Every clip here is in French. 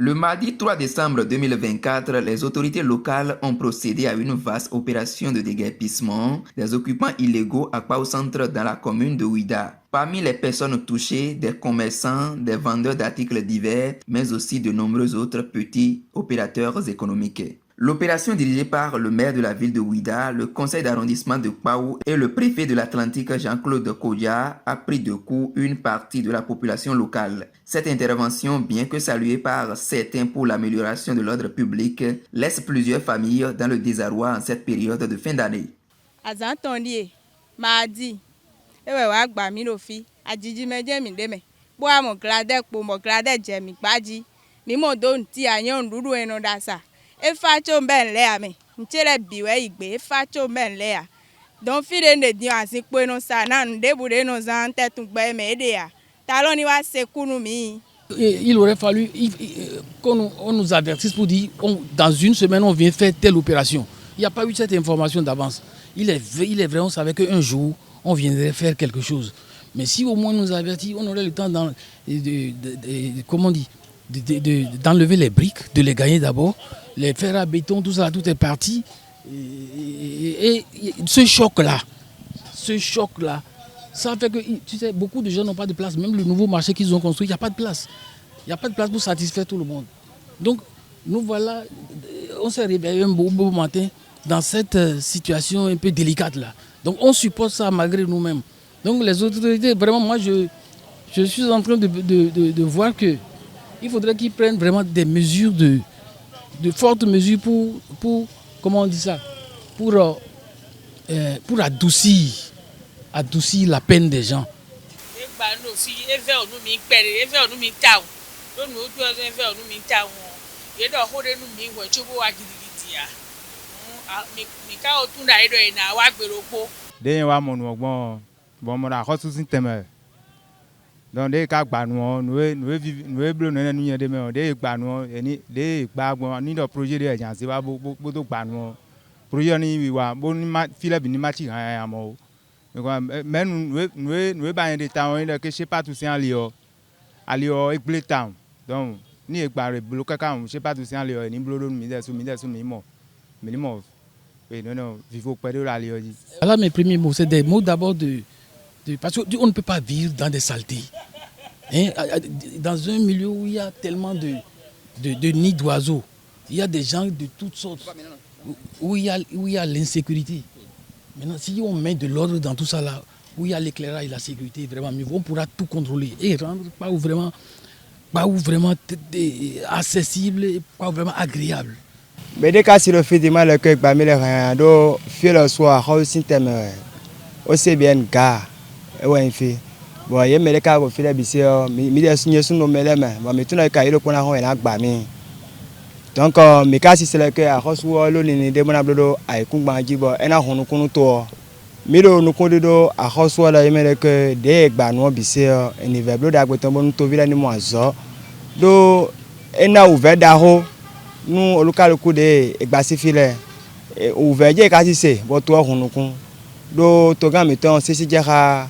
Le mardi 3 décembre 2024, les autorités locales ont procédé à une vaste opération de déguerpissement des occupants illégaux à Kwao Centre dans la commune de Ouida. Parmi les personnes touchées, des commerçants, des vendeurs d'articles divers, mais aussi de nombreux autres petits opérateurs économiques. L'opération dirigée par le maire de la ville de Ouida, le conseil d'arrondissement de Kwao et le préfet de l'Atlantique Jean-Claude Kodia a pris de court une partie de la population locale. Cette intervention, bien que saluée par certains pour l'amélioration de l'ordre public, laisse plusieurs familles dans le désarroi en cette période de fin d'année. Il aurait fallu qu'on nous avertisse pour dire dans une semaine on vient faire telle opération. Il n'y a pas eu cette information d'avance. Il est vrai, on savait qu'un jour on viendrait faire quelque chose. Mais si au moins on nous avertit, on aurait le temps d'enlever les briques, de les gagner d'abord, les fer à béton, tout ça, tout est parti. Et ce choc-là, ça fait que, tu sais, beaucoup de gens n'ont pas de place. Même le nouveau marché qu'ils ont construit, il n'y a pas de place. Il n'y a pas de place pour satisfaire tout le monde. Donc, nous voilà, on s'est réveillé un beau matin dans cette situation un peu délicate-là. Donc, on supporte ça malgré nous-mêmes. Donc, les autorités, vraiment, moi, je suis en train de voir qu'il faudrait qu'ils prennent vraiment des mesures, de fortes mesures pour comment on dit ça, pour adoucir la peine des gens. Donc des cas nous vivons nous des banou des bagons ni de projet de agence va beaucoup banou projet ni wa bon file bi ni mati ha mo mais nous ba des temps que je sais pas tout c'est en lio alio e town donc ni e gbare bloquer quand je sais pas tout c'est en lio ni blodo mi mo minimum et non vivre près de la lio. Voilà mes premiers mots, c'est des mots d'abord parce qu'on ne peut pas vivre dans des saletés. Dans un milieu où il y a tellement de nids d'oiseaux, il y a des gens de toutes sortes, où il y a l'insécurité. Maintenant, si on met de l'ordre dans tout ça là, où il y a l'éclairage et la sécurité, vraiment mieux, on pourra tout contrôler et rendre pas vraiment accessible et pas vraiment agréable. Mais dès que si le fait de mal que parmi les rien do fait le soir aussi thème aussi bien gars ouais fait bon il me le cas au fait bisi mi des signes sur nos melema bon mais tout na ka ile ko na ho na gba mi donc mais cas si c'est le que a hosu lo ni de bona blodo ai ku gba ji bo e na hunu kunu to mi do nu ko do a hosu la me le que de gba no bisi ni ve blodo agbeton bo nu to vila ni mo azo do e na ouvert da ho nous olukaluku de egbasifile ouverje kasi se boto hunukun do to ga meton sisi jera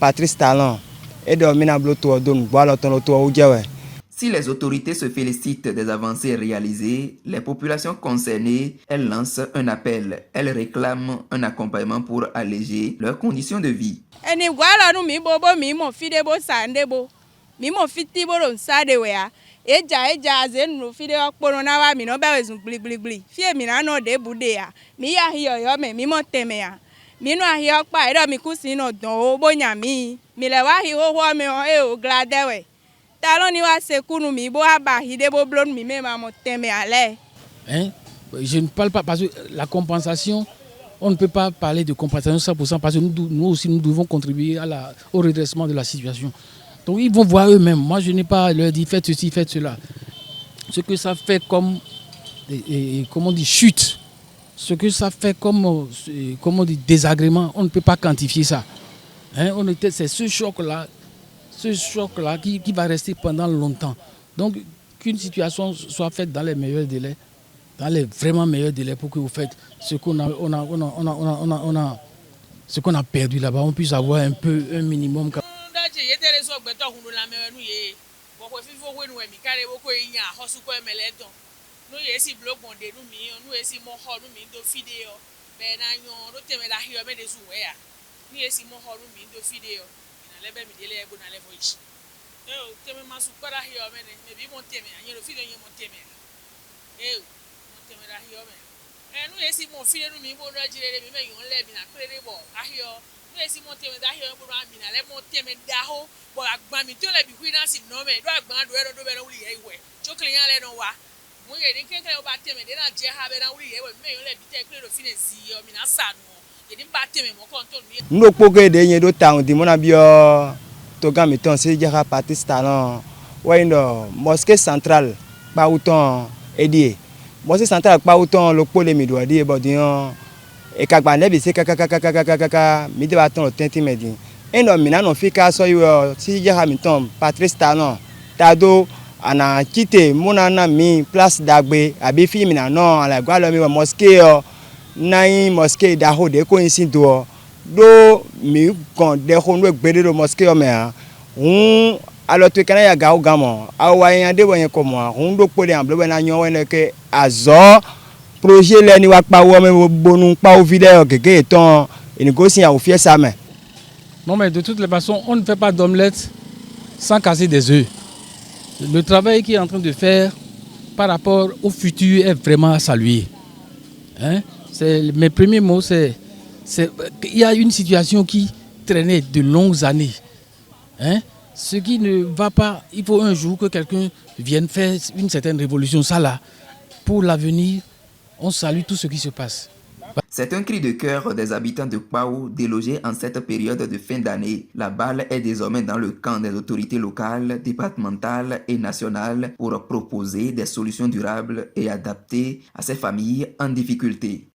Patrice Talon et do mina bloto do ngba lo ton lo to ujewe. Si les autorités se félicitent des avancées réalisées, les populations concernées, elles lancent un appel. Elles réclament un accompagnement pour alléger leurs conditions de vie. Eja zenu fide okporo na wa mi no ba wezun gligligli fie mi na no de bude ya mi ya hi oyo me mi mo teme ya mi no ahi okpa ero mi kusi no don o bonya mi le wa hi ho me o gladewe ta lo ni wa sekunu mi bo aba hi de bo blon mi me ma mo teme ale. Je ne parle pas parce que la compensation, on ne peut pas parler de compensation 100% parce que nous aussi nous devons contribuer au redressement de la situation. Donc ils vont voir eux-mêmes. Moi, je n'ai pas leur dit faites ceci, faites cela. Ce que ça fait comme, comment on dit, chute, ce que ça fait comme, comment on dit, désagrément, on ne peut pas quantifier ça. C'est ce choc-là qui va rester pendant longtemps. Donc qu'une situation soit faite dans les meilleurs délais, dans les vraiment meilleurs délais pour que vous faites ce qu'on a perdu là-bas, on puisse avoir un minimum. boko fifo wenu e mi kare boko inya hosu ko emeleton no yesi blog bonde nu mi no yesi mo ho nu mi do video be na nyo ro teme da hiyo me de su we ya ni yesi mo ho nu mi do video na lebe mi dele ego na level ichi teme masu para hiyo me ne me bi mo teme anyo video nyo mo teme mo teme da hiyo me nu yesi mo video nu mi bo do jire mi me yo le bi na pere bo ahiyo nu yesi mo teme da hiyo bo na mi na le mo teme da ho bo agba mi to le bi hu na si no me do agba do do be no wuli e we chokle yan le no wa mo ye din keke o ba teme de na je ha be na wuli e we me yo le bi te kle do fine si yo mi na sa no e din ba teme mo kon to mi no poke de yen do ta on di mo na bi o to ga mi ton se jara patista no wa indo mosquée centrale pa uton edie mosquée centrale pa uton lo pole mi do di e bodion e ka gba nebi se kaka mi de ba ton 30 medi eno mi na no fika so yo si jara mi ton patista no ta do ana kite mona na mi place dagbe abi fi mi na no ala gwa lo mi mosquée o nai mosquée da ho de ko insin do mi kon de ho no gbede do mosquée o me alo to kana ya ga o gamo awa yan de won ko mo do pole an blo na yan won ke azo projet le ni wa pa wo me bonu pa o video gege ton négocier au fier ça mais non mais de toutes les façons on ne fait pas d'omelette sans casser des œufs. Le travail qu'il est en train de faire par rapport au futur est vraiment à saluer. Mes premiers mots, c'est qu'il y a une situation qui traînait de longues années. Ce qui ne va pas, il faut un jour que quelqu'un vienne faire une certaine révolution. Ça là, pour l'avenir, on salue tout ce qui se passe. C'est un cri de cœur des habitants de Kpao délogés en cette période de fin d'année. La balle est désormais dans le camp des autorités locales, départementales et nationales pour proposer des solutions durables et adaptées à ces familles en difficulté.